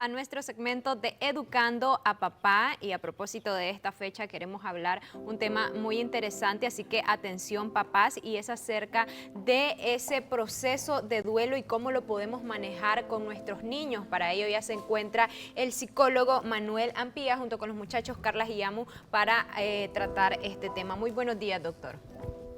A nuestro segmento de Educando a Papá, y a propósito de esta fecha queremos hablar un tema muy interesante, así que atención papás, y es acerca de ese proceso de duelo y cómo lo podemos manejar con nuestros niños. Para ello ya se encuentra el psicólogo Manuel Ampía junto con los muchachos Carla y Yamu para tratar este tema. Muy buenos días, doctor.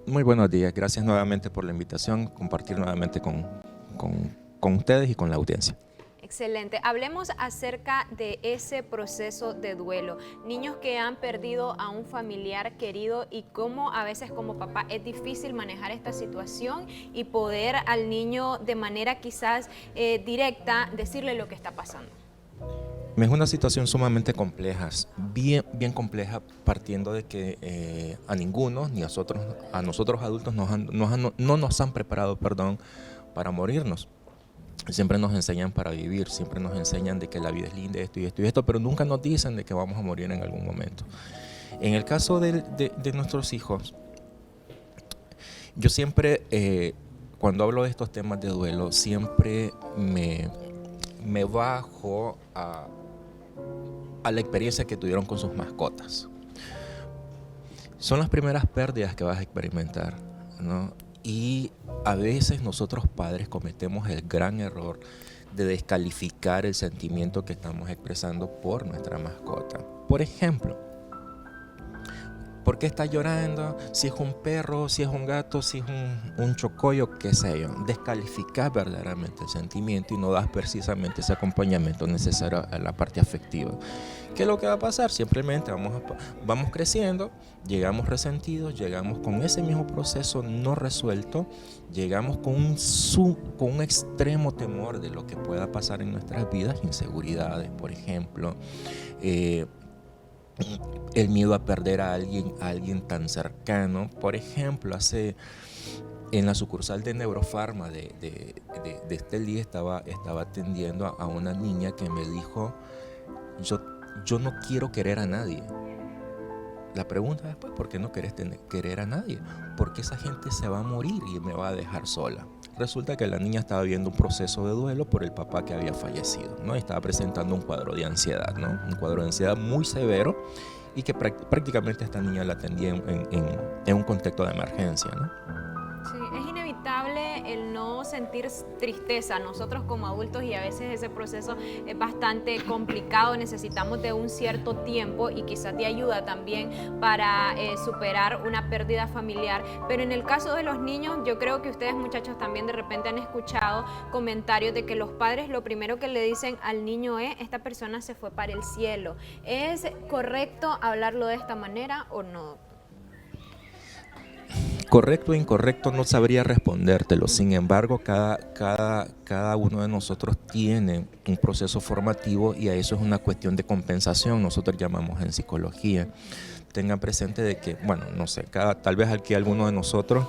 Muy buenos días, gracias nuevamente por la invitación, compartir nuevamente con ustedes y con la audiencia. Excelente. Hablemos acerca de ese proceso de duelo. Niños que han perdido a un familiar querido y cómo a veces como papá es difícil manejar esta situación y poder al niño de manera quizás directa decirle lo que está pasando. Es una situación sumamente compleja, bien compleja, partiendo de que a ninguno, ni a nosotros adultos, no nos han preparado, para morirnos. Siempre nos enseñan para vivir, siempre nos enseñan de que la vida es linda, esto y esto y esto, pero nunca nos dicen de que vamos a morir en algún momento. En el caso de nuestros hijos, yo siempre, cuando hablo de estos temas de duelo, siempre me bajo a la experiencia que tuvieron con sus mascotas. Son las primeras pérdidas que vas a experimentar, ¿no? Y a veces nosotros padres cometemos el gran error de descalificar el sentimiento que estamos expresando por nuestra mascota. Por ejemplo, ¿por qué está llorando? Si es un perro, si es un gato, si es un chocollo, qué sé yo. Descalificar verdaderamente el sentimiento y no das precisamente ese acompañamiento necesario a la parte afectiva. ¿Qué es lo que va a pasar? Simplemente vamos creciendo, llegamos resentidos, llegamos con ese mismo proceso no resuelto, llegamos con un extremo temor de lo que pueda pasar en nuestras vidas, inseguridades, por ejemplo, el miedo a perder a alguien tan cercano. Por ejemplo, en la sucursal de Neurofarma de Estelí estaba atendiendo a una niña que me dijo, yo no quiero querer a nadie. La pregunta después, ¿por qué no querés querer a nadie? Porque esa gente se va a morir y me va a dejar sola. Resulta que la niña estaba viviendo un proceso de duelo por el papá que había fallecido, ¿no? Estaba presentando un cuadro de ansiedad, ¿no? Un cuadro de ansiedad muy severo y que prácticamente esta niña la atendía en un contexto de emergencia, ¿no? Sí, es inevitable el no sentir tristeza nosotros como adultos, y a veces ese proceso es bastante complicado. Necesitamos de un cierto tiempo y quizás de ayuda también para superar una pérdida familiar. Pero en el caso de los niños, yo creo que ustedes muchachos también de repente han escuchado comentarios de que los padres lo primero que le dicen al niño es: esta persona se fue para el cielo. ¿Es correcto hablarlo de esta manera o no? Correcto o incorrecto no sabría respondértelo. Sin embargo, cada uno de nosotros tiene un proceso formativo y a eso es una cuestión de compensación, nosotros llamamos en psicología. Tengan presente de que, bueno, no sé, tal vez aquí alguno de nosotros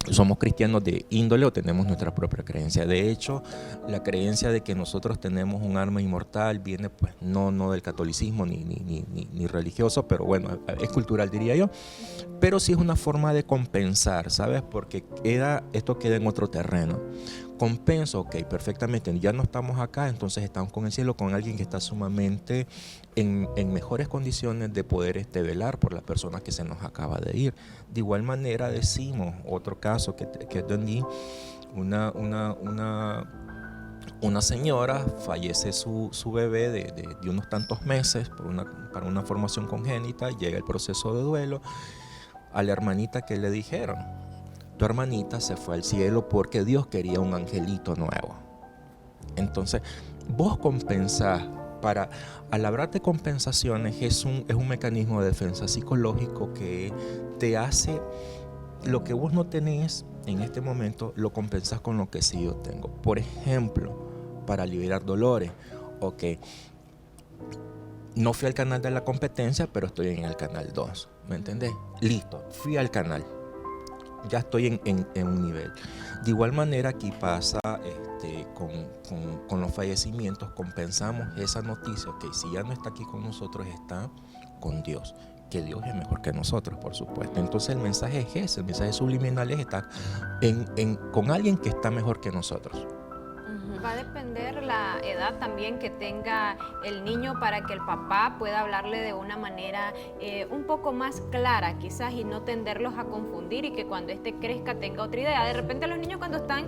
somos cristianos de índole o tenemos nuestra propia creencia. De hecho, la creencia de que nosotros tenemos un alma inmortal viene pues no del catolicismo ni religioso, pero bueno, es cultural, diría yo. Pero sí es una forma de compensar, ¿sabes? Porque esto queda en otro terreno. Compenso, ok, perfectamente, ya no estamos acá, entonces estamos con el cielo, con alguien que está sumamente en mejores condiciones de poder velar por la persona que se nos acaba de ir. De igual manera decimos, otro caso que entendí, una señora fallece su bebé de unos tantos meses para una formación congénita, llega el proceso de duelo. A la hermanita que le dijeron: tu hermanita se fue al cielo porque Dios quería un angelito nuevo. Entonces, vos compensás. Al hablar de compensaciones es un mecanismo de defensa psicológico que te hace lo que vos no tenés en este momento, lo compensás con lo que sí yo tengo. Por ejemplo, para liberar dolores, ok, no fui al canal de la competencia, pero estoy en el canal 2, ¿me entendés? Listo, fui al canal, ya estoy en un nivel. De igual manera aquí pasa con los fallecimientos, compensamos esa noticia, que si ya no está aquí con nosotros, está con Dios, que Dios es mejor que nosotros, por supuesto. Entonces el mensaje es ese, el mensaje subliminal es estar con alguien que está mejor que nosotros. Va a depender la edad también que tenga el niño para que el papá pueda hablarle de una manera un poco más clara quizás y no tenderlos a confundir y que cuando éste crezca tenga otra idea. De repente los niños cuando están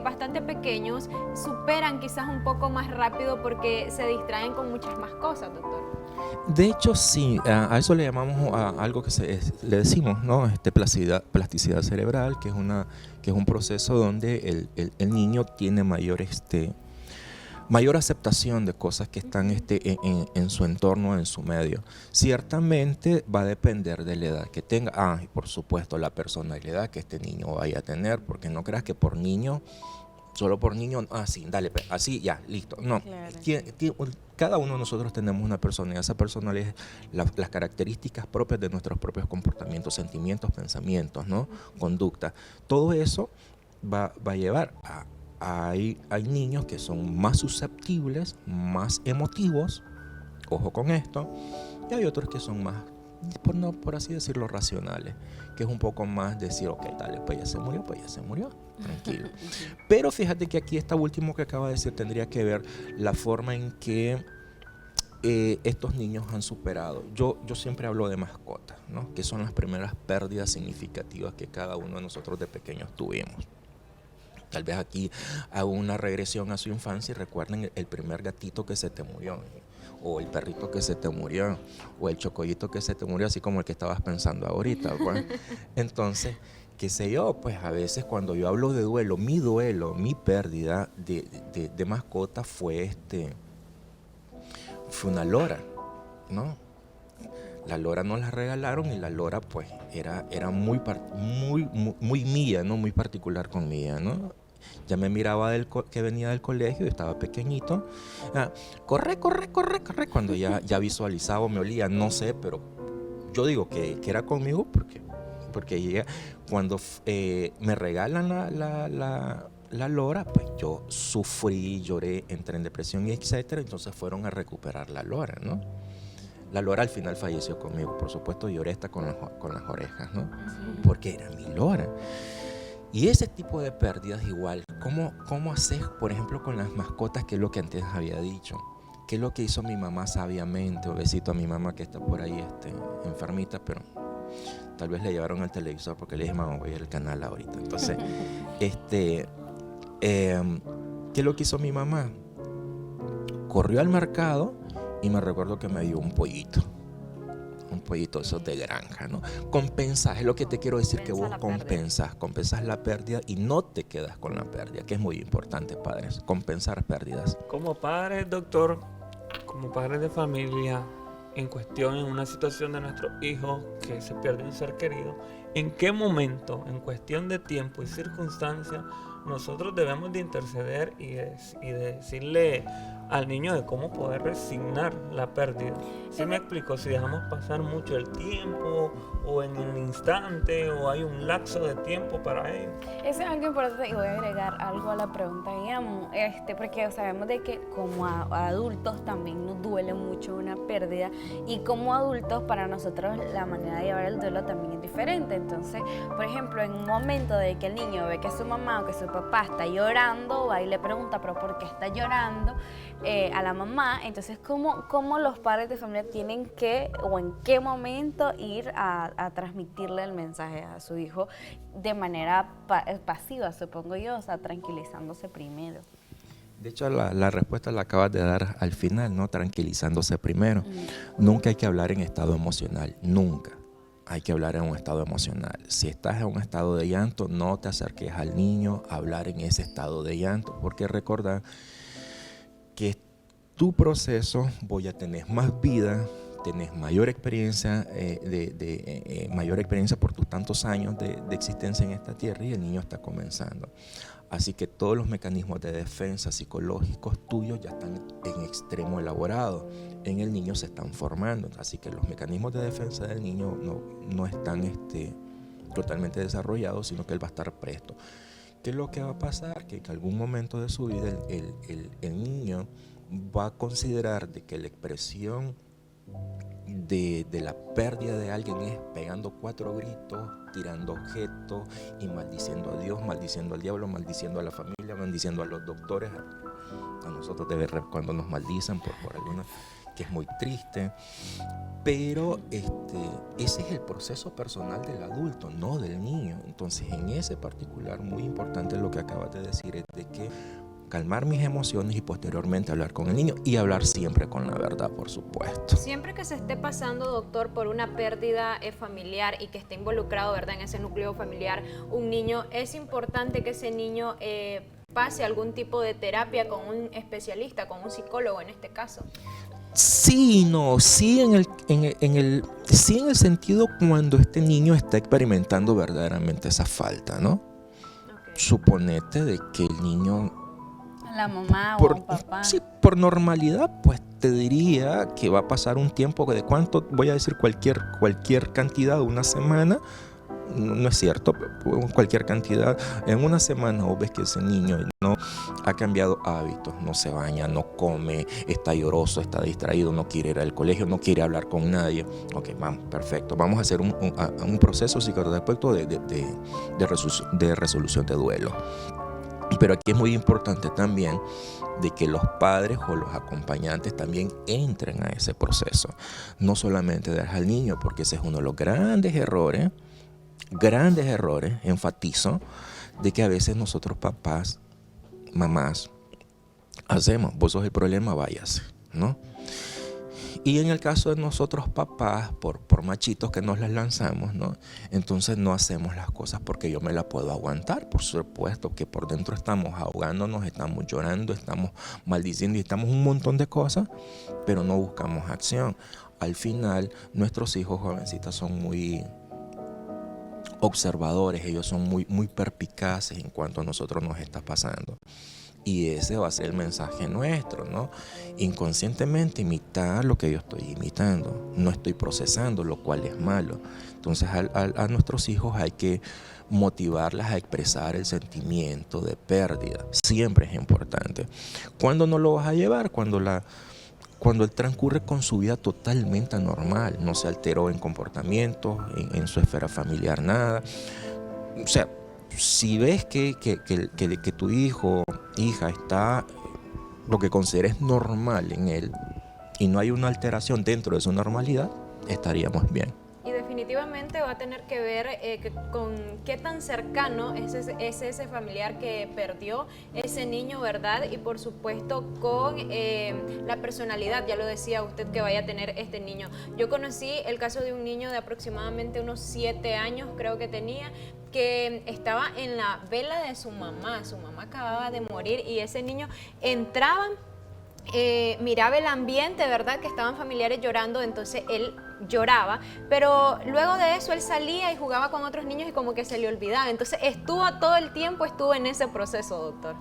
bastante pequeños superan quizás un poco más rápido porque se distraen con muchas más cosas, doctor. De hecho, sí, a eso le llamamos a algo que le decimos, ¿no? Plasticidad cerebral, que es un proceso donde el niño tiene mayor aceptación de cosas que están en su entorno, en su medio. Ciertamente va a depender de la edad que tenga. Y por supuesto la personalidad que este niño vaya a tener, porque no creas que solo por niño, sí, dale, así, ya, listo. No, claro. Cada uno de nosotros tenemos una personalidad. Esa personalidad es las características propias de nuestros propios comportamientos, sentimientos, pensamientos, ¿no? Conducta. Todo eso va a llevar hay niños que son más susceptibles, más emotivos, ojo con esto, y hay otros que son más, por así decirlo, racionales, que es un poco más decir, ok, dale, pues ya se murió, tranquilo. Pero fíjate que aquí esta último que acaba de decir tendría que ver la forma en que estos niños han superado. Yo siempre hablo de mascotas, ¿no? Que son las primeras pérdidas significativas que cada uno de nosotros de pequeños tuvimos. Tal vez aquí hago una regresión a su infancia y recuerden el primer gatito que se te murió, o el perrito que se te murió, o el chocollito que se te murió, así como el que estabas pensando ahorita, pues. Entonces, qué sé yo, pues a veces cuando yo hablo de duelo, mi pérdida de mascota fue una lora, ¿no? La lora nos la regalaron y la lora pues era muy mía, ¿no? Muy particular conmigo, ¿no? Ya me miraba que venía del colegio y estaba pequeñito. Corre. Cuando ya visualizaba o me olía, no sé, pero yo digo que era conmigo porque llega, cuando me regalan la lora, pues yo sufrí, lloré, entré en depresión y etcétera. Entonces fueron a recuperar la lora, ¿no? La lora al final falleció conmigo, por supuesto lloré hasta con las orejas, ¿no? Porque era mi lora. Y ese tipo de pérdidas igual, ¿cómo haces, por ejemplo, con las mascotas, que es lo que antes había dicho? ¿Qué es lo que hizo mi mamá sabiamente? Un besito a mi mamá que está por ahí enfermita, pero tal vez le llevaron al televisor porque le dije, mamá, voy al canal ahorita. Entonces, ¿qué es lo que hizo mi mamá? Corrió al mercado y me recuerdo que me dio un pollito esos de granja, ¿no? Compensas, es lo que te quiero decir, que vos compensas la pérdida y no te quedas con la pérdida, que es muy importante, padres, compensar pérdidas. Como padres, doctor, como padres de familia, en una situación de nuestros hijos que se pierde un ser querido, ¿en qué momento, en cuestión de tiempo y circunstancia, nosotros debemos de interceder y de decirle al niño de cómo poder resignar la pérdida? ¿Sí me explico? Si dejamos pasar mucho el tiempo, o en el instante, o hay un lapso de tiempo para ello. Eso es algo importante y voy a agregar algo a la pregunta, Guillermo, porque sabemos de que como adultos también nos duele mucho una pérdida, y como adultos para nosotros la manera de llevar el duelo también es diferente. Entonces, por ejemplo, en un momento de que el niño ve que su mamá o que su papá está llorando, va y le pregunta, pero ¿por qué está llorando? A la mamá. Entonces, ¿cómo los padres de familia tienen que, o en qué momento ir a transmitirle el mensaje a su hijo de manera pasiva, supongo yo, o sea, tranquilizándose primero? De hecho, la respuesta la acabas de dar al final, ¿no? Tranquilizándose primero. Nunca hay que hablar en estado emocional, nunca. Hay que hablar en un estado emocional. Si estás en un estado de llanto, no te acerques al niño a hablar en ese estado de llanto, porque recordá que tu proceso voy a tener más vida, tenés mayor experiencia, mayor experiencia por tus tantos años de existencia en esta tierra, y el niño está comenzando. Así que todos los mecanismos de defensa psicológicos tuyos ya están en extremo elaborado. En el niño se están formando. Así que los mecanismos de defensa del niño no están totalmente desarrollados, sino que él va a estar presto. ¿Qué es lo que va a pasar? Que en algún momento de su vida el niño va a considerar de que la expresión de la pérdida de alguien es pegando 4 gritos, tirando objetos y maldiciendo a Dios, maldiciendo al diablo, maldiciendo a la familia, maldiciendo a los doctores, a nosotros cuando nos maldicen por alguna, que es muy triste. Pero ese es el proceso personal del adulto, no del niño. Entonces, en ese particular, muy importante lo que acabas de decir es de que calmar mis emociones y posteriormente hablar con el niño y hablar siempre con la verdad, por supuesto. Siempre que se esté pasando, doctor, por una pérdida familiar y que esté involucrado, ¿verdad?, en ese núcleo familiar un niño, es importante que ese niño pase algún tipo de terapia con un especialista, con un psicólogo en este caso. Sí, no, sí en el sentido cuando este niño está experimentando verdaderamente esa falta, ¿no? Okay. Suponete de que el niño La mamá o un papá. Sí, por normalidad, pues te diría que va a pasar un tiempo de cuánto, voy a decir cualquier cantidad, una semana, no es cierto, cualquier cantidad, en una semana vos ves que ese niño no ha cambiado hábitos, no se baña, no come, está lloroso, está distraído, no quiere ir al colegio, no quiere hablar con nadie. Ok, vamos, perfecto, vamos a hacer un proceso psicoterapéutico de resolución de duelo. Pero aquí es muy importante también de que los padres o los acompañantes también entren a ese proceso. No solamente dejar al niño, porque ese es uno de los grandes errores, enfatizo, de que a veces nosotros papás, mamás, hacemos, vos sos el problema, váyase, ¿no? Y en el caso de nosotros papás, por machitos que nos las lanzamos, ¿no? Entonces no hacemos las cosas porque yo me la puedo aguantar. Por supuesto que por dentro estamos ahogándonos, estamos llorando, estamos maldiciendo y estamos un montón de cosas, pero no buscamos acción. Al final, nuestros hijos jovencitas son muy observadores, ellos son muy perspicaces en cuanto a nosotros nos está pasando. Y ese va a ser el mensaje nuestro, ¿no? Inconscientemente imitar lo que yo estoy imitando. No estoy procesando, lo cual es malo. Entonces a nuestros hijos hay que motivarlas a expresar el sentimiento de pérdida. Siempre es importante. ¿Cuándo no lo vas a llevar? Cuando él transcurre con su vida totalmente normal. No se alteró en comportamientos, en su esfera familiar, nada. O sea, si ves que tu hijo, hija, está lo que consideres normal en él y no hay una alteración dentro de su normalidad, estaríamos bien. Y definitivamente va a tener que ver con qué tan cercano es ese familiar que perdió ese niño, ¿verdad? Y por supuesto con la personalidad, ya lo decía usted, que vaya a tener este niño. Yo conocí el caso de un niño de aproximadamente unos 7 años, creo que tenía, que estaba en la vela de su mamá acababa de morir y ese niño entraba, miraba el ambiente, ¿verdad? Que estaban familiares llorando, entonces él lloraba, pero luego de eso él salía y jugaba con otros niños y como que se le olvidaba, entonces todo el tiempo estuvo en ese proceso, doctor.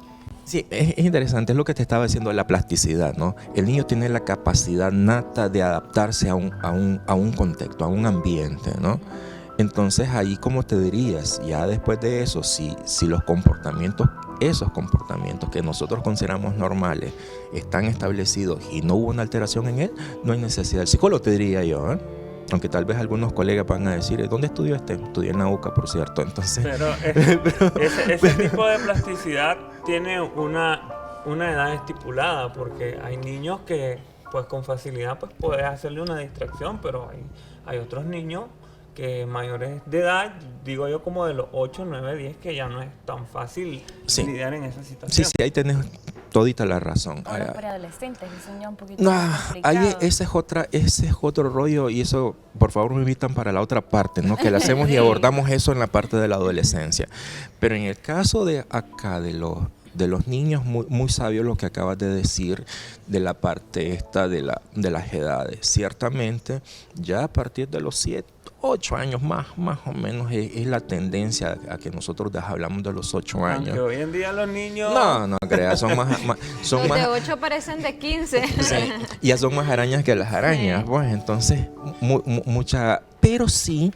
Sí, es interesante, es lo que te estaba diciendo de la plasticidad, ¿no? El niño tiene la capacidad nata de adaptarse a un contexto, a un ambiente, ¿no? Entonces ahí, como te dirías, ya después de eso, si esos comportamientos que nosotros consideramos normales están establecidos y no hubo una alteración en él, no hay necesidad del psicólogo, te diría yo, ¿eh? Aunque tal vez algunos colegas van a decir, ¿dónde estudió este? Estudié en la UCA, por cierto. Entonces, ese tipo de plasticidad tiene una edad estipulada, porque hay niños que pues con facilidad pues puedes hacerle una distracción, pero hay otros niños que mayores de edad, digo yo como de los 8, 9, 10, que ya no es tan fácil lidiar en esa situación. Sí, ahí tenés todita la razón. O los preadolescentes, que son ya un poquito más complicados. Ese es otro rollo, y eso, por favor, me invitan para la otra parte, ¿no? Que la hacemos y abordamos eso en la parte de la adolescencia. Pero en el caso de acá, de los niños, muy sabio lo que acabas de decir de la parte esta de las edades. Ciertamente, ya a partir de los 7, 8 años más o menos es la tendencia a que nosotros hablamos de los 8 años. Aunque hoy en día los niños... No creas, son más los de 8 parecen de 15. Sí, ya son más arañas que las arañas, pues entonces mucha... Pero sí,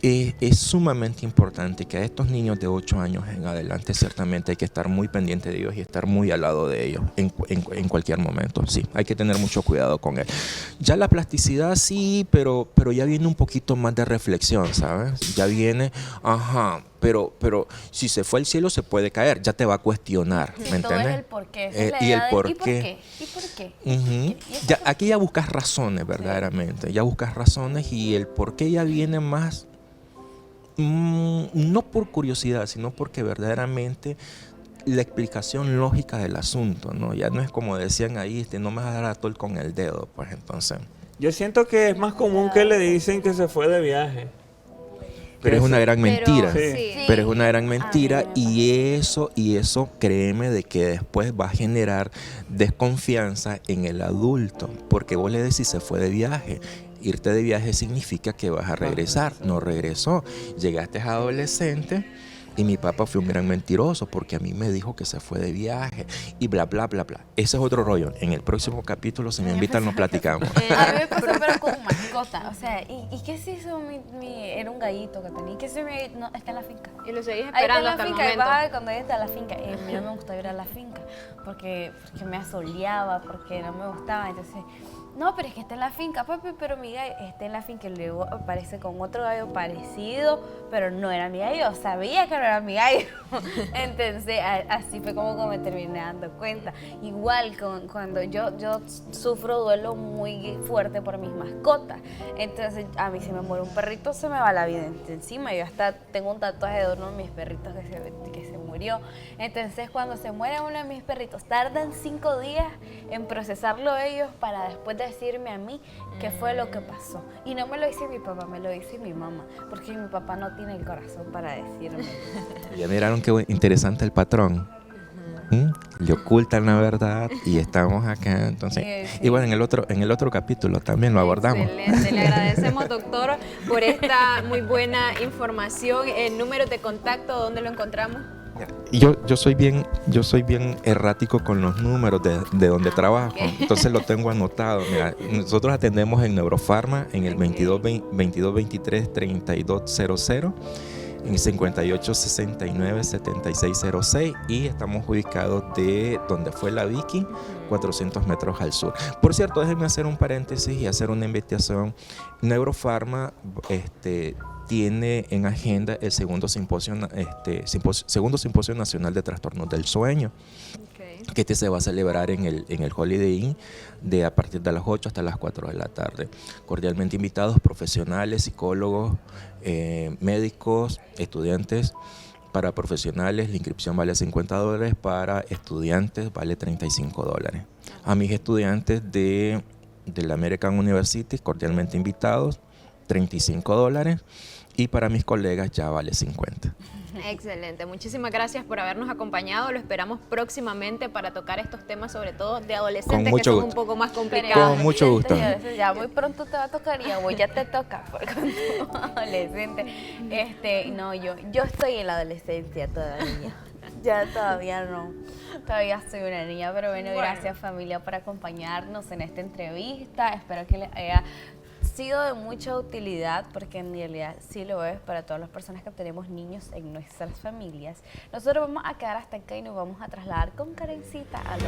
Es sumamente importante que a estos niños de 8 años en adelante ciertamente hay que estar muy pendiente de ellos y estar muy al lado de ellos en cualquier momento. Sí, hay que tener mucho cuidado con él. Ya la plasticidad sí, pero ya viene un poquito más de reflexión, ¿sabes? Ya viene, pero si se fue al cielo se puede caer, ya te va a cuestionar, Sí, ¿me todo entiendes? es el por qué. Esa es la Y idea el de, por ¿y por qué. qué? ¿Y por qué? Ujú. ¿Y eso Ya, por qué? aquí ya buscas razones, verdaderamente. Ya buscas razones y el por qué ya viene más, no por curiosidad, sino porque verdaderamente la explicación lógica del asunto, ¿no? Ya no es como decían ahí, no me vas a dar atol con el dedo, pues entonces. Yo siento que es más común que le dicen que se fue de viaje. Pero es una gran mentira. Sí. Sí. Pero es una gran A mentira mí me y eso créeme de que después va a generar desconfianza en el adulto, porque vos le decís se fue de viaje. Irte de viaje significa que vas a regresar, no regresó. Llegaste a adolescente y mi papá fue un gran mentiroso porque a mí me dijo que se fue de viaje y bla, bla, bla, bla. Ese es otro rollo. En el próximo capítulo, si me invitan, nos platicamos. A mí me pasó, pero con mascota. O sea, ¿y qué se hizo era un gallito que tenía? ¿Y qué se me no, está en la finca? Y lo seguís Ahí está en esperando la hasta el finca, y momento. vas a ver cuando ella está en la finca. Y a mí no me gustaba ir a la finca porque me asoleaba, porque no me gustaba. Entonces, no, pero es que está en la finca, papi, pero mi gallo está en la finca. Y luego aparece con otro gallo parecido, pero no era mi gallo. Sabía que no era mi gallo. Entonces, así fue como me terminé dando cuenta. Igual cuando yo sufro duelo muy fuerte por mis mascotas. Entonces, a mí si me muere un perrito, se me va la vida encima. Yo hasta tengo un tatuaje de uno de mis perritos que se murió. Entonces, cuando se muere uno de mis perritos, tardan 5 días en procesarlo ellos para después decirme a mí qué fue lo que pasó. Y no me lo dice mi papá, me lo dice mi mamá, porque mi papá no tiene el corazón para decirme. Ya miraron qué interesante el patrón. Le ocultan la verdad y estamos acá, entonces. Sí. Y bueno, en el otro capítulo también lo abordamos. Excelente, le agradecemos, doctor, por esta muy buena información. El número de contacto, ¿dónde lo encontramos? Yo soy bien errático con los números de donde trabajo, entonces lo tengo anotado. Mira, nosotros atendemos en Neurofarma en el 2223-3200, en 5869-7606 y estamos ubicados de donde fue la Vicky, 400 metros al sur. Por cierto, déjenme hacer un paréntesis y hacer una investigación. Neurofarma tiene en agenda el segundo simposio nacional de trastornos del sueño, que se va a celebrar en el Holiday Inn a partir de las 8 hasta las 4 de la tarde. Cordialmente invitados profesionales, psicólogos, médicos, estudiantes. Para profesionales la inscripción vale $50, para estudiantes vale $35. A mis estudiantes de la American University, cordialmente invitados, $35, y para mis colegas ya vale $50. Excelente, muchísimas gracias por habernos acompañado. Lo esperamos próximamente para tocar estos temas, sobre todo de adolescentes, que son un poco más complicados. Con mucho gusto. Ya muy pronto te va a tocar y a vos ya te toca porque con tu adolescente. No, yo estoy en la adolescencia todavía. Ya todavía no. Todavía soy una niña, pero bueno, gracias familia por acompañarnos en esta entrevista. Espero que les haya sido de mucha utilidad, porque en realidad sí lo es para todas las personas que tenemos niños en nuestras familias. Nosotros vamos a quedar hasta acá y nos vamos a trasladar con Karencita a lo